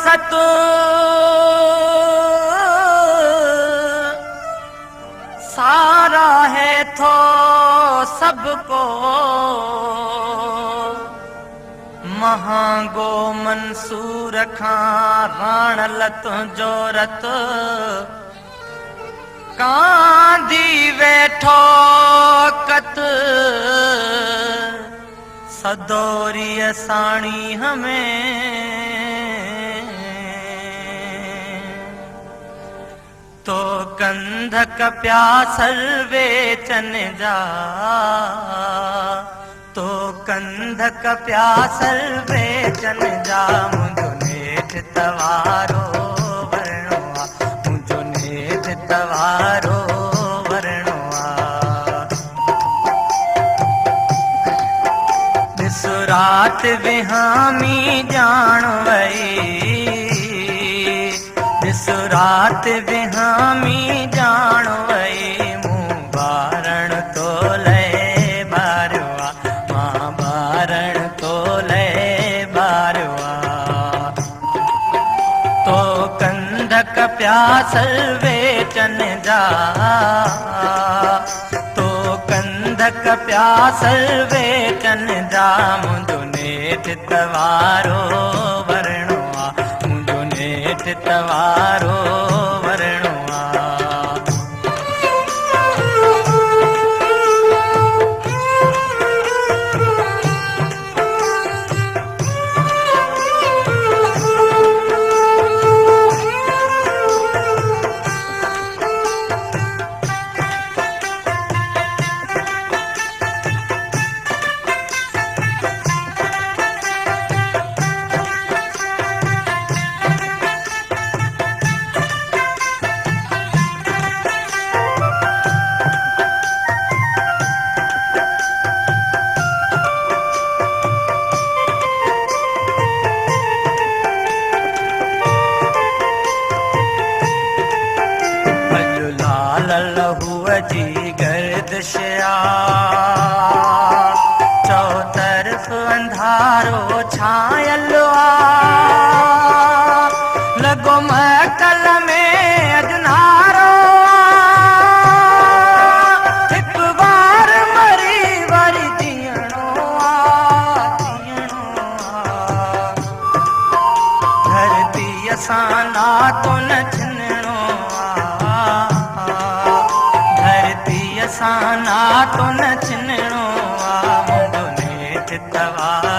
सत सारा है थो सबको महागो मंसूर खां राण लत जोरत कांधी वेठो कत सदोरी साणी हमें तो कंधक प्यासल वेचन जा तो कंधक प्यासल वेचन जा मुंहिंजो नेठ तवारो वरणो आ मुंहिंजो नेठ तवारो वरणो आ ॾिस रात विहामी ॼाण वई ॾिस रात विहामी ॼाण वई मूं ॿारण तो लए ॿारियो आ मां ॿारण तो लए ॿारियो आ तो कंधक प्यासल वेचन जा तो कंधक प्यासल वेचन जा मुंहिंजो नेठ तवारो वरणो आ मुंहिंजो नेठ तवारो वरणो आ लहूअ जी गर्दिश आ चौतरफ़ अंधारो छायल आ लॻो महकल में अजनारो हिकु बार मरी वरी जीअणो आ धरतीअ सां नातो न छिनणो नातो न छिनणो आ मुंहिंजो नेठ तवारो